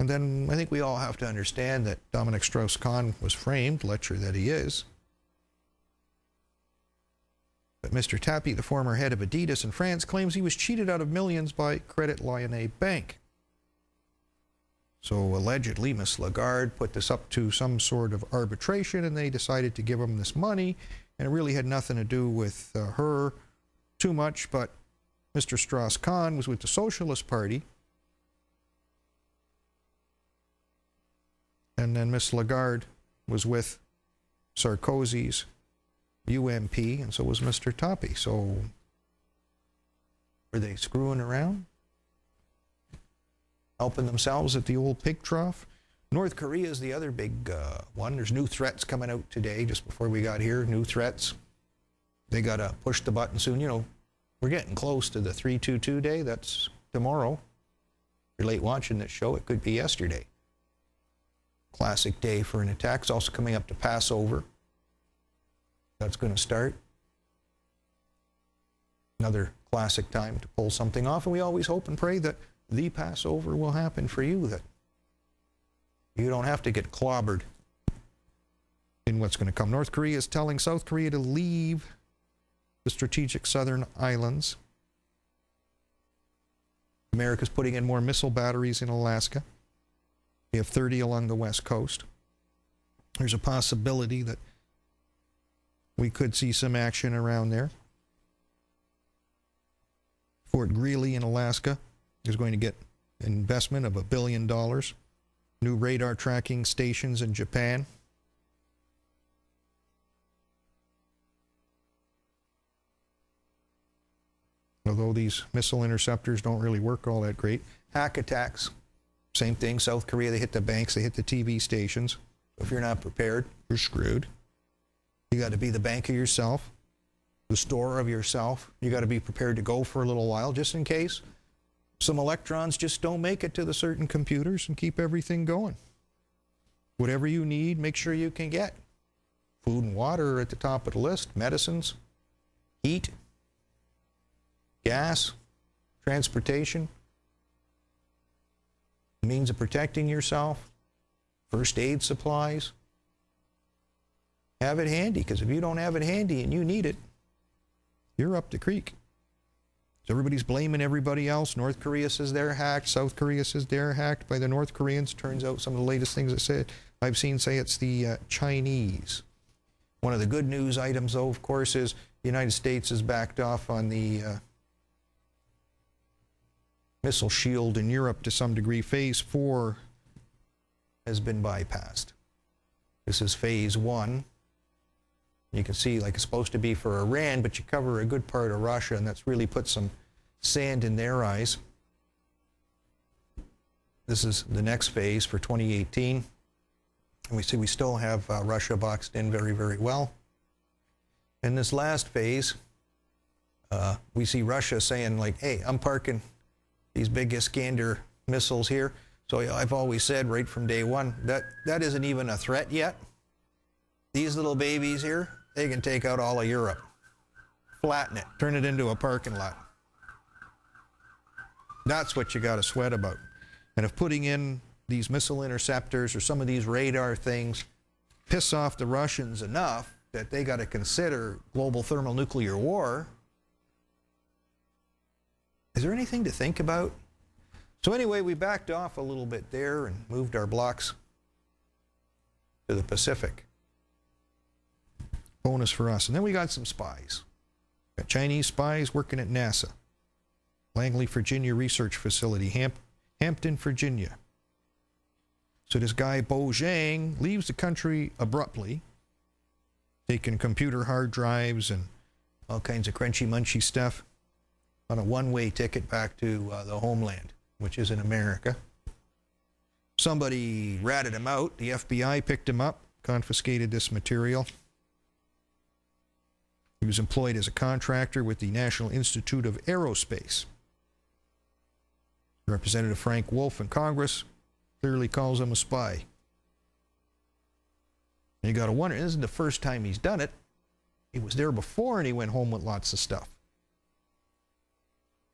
And then I think we all have to understand that Dominic Strauss-Kahn was framed, lecher that he is. But Mr. Tapie, the former head of Adidas in France, claims he was cheated out of millions by Credit Lyonnais Bank. So allegedly, Ms. Lagarde put this up to some sort of arbitration, and they decided to give him this money, and it really had nothing to do with her too much, but Mr. Strauss-Kahn was with the Socialist Party, and then Ms. Lagarde was with Sarkozy's UMP, and so was Mr. Tapie. So were they screwing around? Helping themselves at the old pig trough? North Korea is the other big one. There's new threats coming out today, just before we got here, new threats. They got to push the button soon. We're getting close to the 322 day. That's tomorrow. If you're late watching this show, it could be yesterday. Classic day for an attack. It's also coming up to Passover. That's going to start. Another classic time to pull something off, and we always hope and pray that the Passover will happen for you, that you don't have to get clobbered in what's going to come. North Korea is telling South Korea to leave the strategic southern islands. America's putting in more missile batteries in Alaska. We have 30 along the west coast. There's a possibility that we could see some action around there. Fort Greely in Alaska is going to get an investment of $1 billion. New radar tracking stations in Japan. Although these missile interceptors don't really work all that great. Hack attacks, same thing. South Korea, they hit the banks, they hit the TV stations. If you're not prepared, you're screwed. You got to be the bank of yourself, the store of yourself. You got to be prepared to go for a little while, just in case some electrons just don't make it to the certain computers, and keep everything going. Whatever you need, make sure you can get. Food and water are at the top of the list. Medicines, heat, gas, transportation, means of protecting yourself, first aid supplies. Have it handy, because if you don't have it handy and you need it, you're up the creek. So everybody's blaming everybody else. North Korea says they're hacked. South Korea says they're hacked by the North Koreans. Turns out some of the latest things I've seen say it's the Chinese. One of the good news items, though, of course, is the United States has backed off on the missile shield in Europe to some degree. Phase 4 has been bypassed. This is phase 1. You can see, like, it's supposed to be for Iran, but you cover a good part of Russia, and that's really put some sand in their eyes. This is the next phase for 2018. And we see we still have Russia boxed in very, very well. In this last phase, we see Russia saying, like, hey, I'm parking these big Iskander missiles here. So I've always said right from day one, that isn't even a threat yet. These little babies here, they can take out all of Europe. Flatten it, turn it into a parking lot. That's what you got to sweat about. And if putting in these missile interceptors or some of these radar things piss off the Russians enough that they got to consider global thermonuclear war, is there anything to think about? So anyway, we backed off a little bit there and moved our blocks to the Pacific. Bonus for us. And then we got some spies. Got Chinese spies working at NASA. Langley, Virginia Research Facility, Hampton, Virginia. So this guy, Bo Zhang, leaves the country abruptly, taking computer hard drives and all kinds of crunchy-munchy stuff on a one-way ticket back to the homeland, which is in America. Somebody ratted him out. The FBI picked him up, confiscated this material. He was employed as a contractor with the National Institute of Aerospace. Representative Frank Wolf in Congress clearly calls him a spy. And you got to wonder, this isn't the first time he's done it. He was there before and he went home with lots of stuff.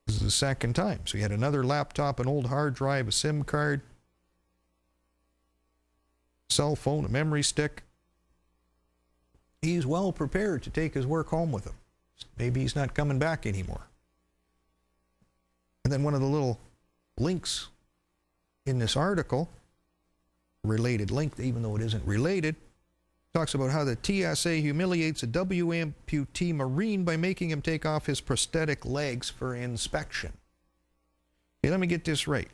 This is the second time. So he had another laptop, an old hard drive, a SIM card, cell phone, a memory stick. He's well prepared to take his work home with him. Maybe he's not coming back anymore. And then one of the little links in this article, related link, even though it isn't related, talks about how the TSA humiliates a W amputee Marine by making him take off his prosthetic legs for inspection. Okay, let me get this right.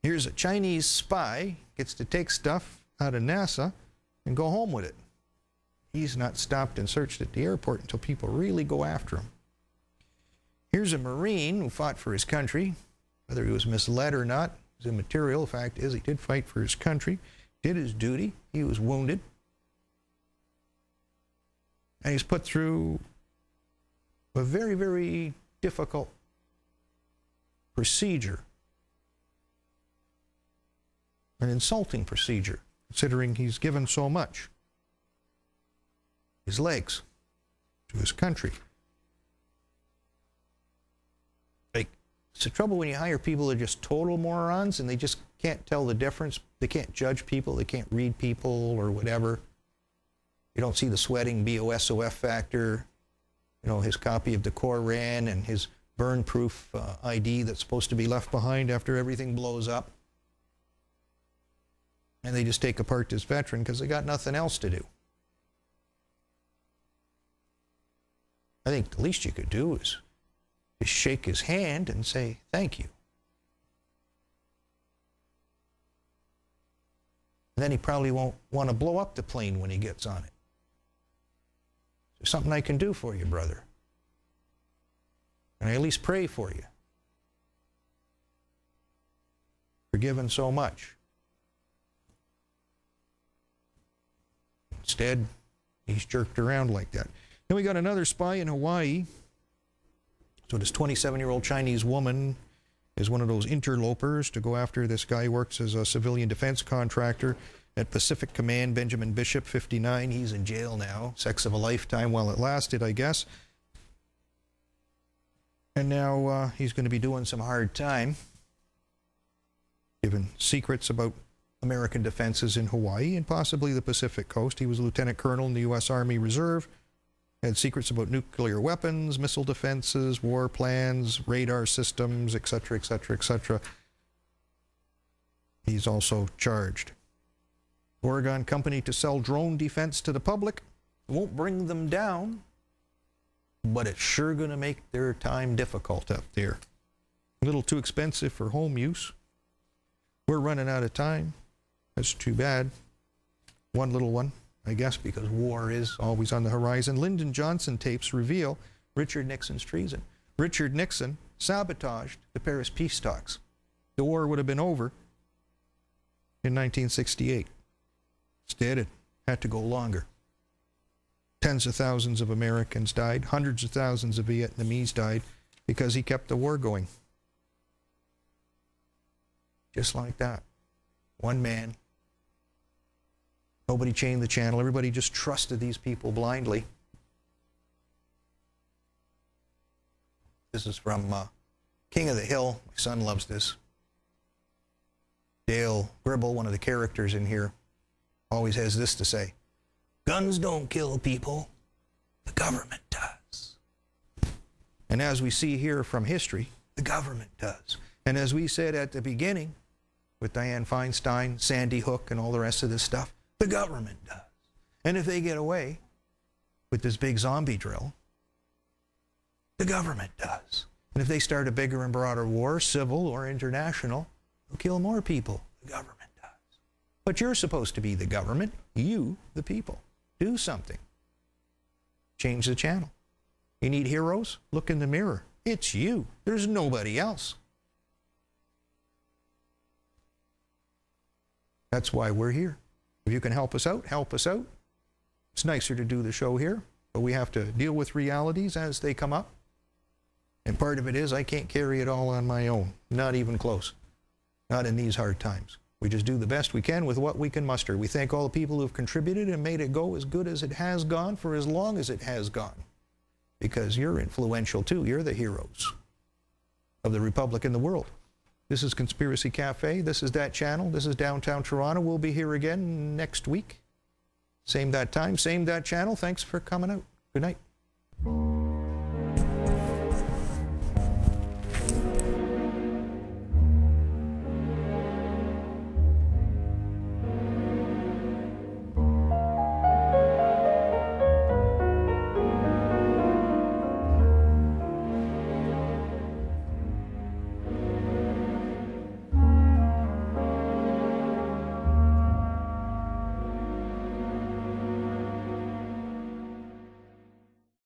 Here's a Chinese spy, gets to take stuff out of NASA and go home with it. He's not stopped and searched at the airport until people really go after him. Here's a Marine who fought for his country. Whether he was misled or not is immaterial. The fact is he did fight for his country, did his duty. He was wounded. And he's put through a very, very difficult procedure. An insulting procedure, considering he's given so much. His legs to his country. Like, it's the trouble when you hire people that are just total morons and they just can't tell the difference. They can't judge people. They can't read people or whatever. You don't see the sweating BOSOF factor. You know, his copy of the Koran and his burn-proof ID that's supposed to be left behind after everything blows up. And they just take apart this veteran because they got nothing else to do. I think the least you could do is just shake his hand and say, thank you. And then he probably won't want to blow up the plane when he gets on it. There's something I can do for you, brother. And I at least pray for you. Forgiven so much. Instead, he's jerked around like that. Then we got another spy in Hawaii. So this 27-year-old Chinese woman is one of those interlopers to go after this guy who works as a civilian defense contractor at Pacific Command, Benjamin Bishop, 59. He's in jail now. Sex of a lifetime while it lasted, I guess. And now he's going to be doing some hard time, given secrets about American defenses in Hawaii and possibly the Pacific coast. He was a lieutenant colonel in the U.S. Army Reserve. Had secrets about nuclear weapons, missile defenses, war plans, radar systems, etc., etc., etc. He's also charged. Oregon company to sell drone defense to the public. It won't bring them down, but it's sure going to make their time difficult up there. A little too expensive for home use. We're running out of time. That's too bad. One little one, I guess, because war is always on the horizon. Lyndon Johnson tapes reveal Richard Nixon's treason. Richard Nixon sabotaged the Paris peace talks. The war would have been over in 1968. Instead, it had to go longer. Tens of thousands of Americans died. Hundreds of thousands of Vietnamese died because he kept the war going. Just like that. One man. Nobody chained the channel. Everybody just trusted these people blindly. This is from King of the Hill. My son loves this. Dale Gribble, one of the characters in here, always has this to say. Guns don't kill people. The government does. And as we see here from history, the government does. And as we said at the beginning, with Dianne Feinstein, Sandy Hook, and all the rest of this stuff, the government does. And if they get away with this big zombie drill, the government does. And if they start a bigger and broader war, civil or international, they'll kill more people. The government does. But you're supposed to be the government, you, the people. Do something. Change the channel. You need heroes? Look in the mirror. It's you. There's nobody else. That's why we're here. If you can help us out, help us out. It's nicer to do the show here, but we have to deal with realities as they come up. And part of it is I can't carry it all on my own. Not even close. Not in these hard times. We just do the best we can with what we can muster. We thank all the people who have contributed and made it go as good as it has gone for as long as it has gone. Because you're influential too. You're the heroes of the Republic and the world. This is Conspiracy Cafe. This is that channel. This is Downtown Toronto. We'll be here again next week. Same that time, same that channel. Thanks for coming out. Good night.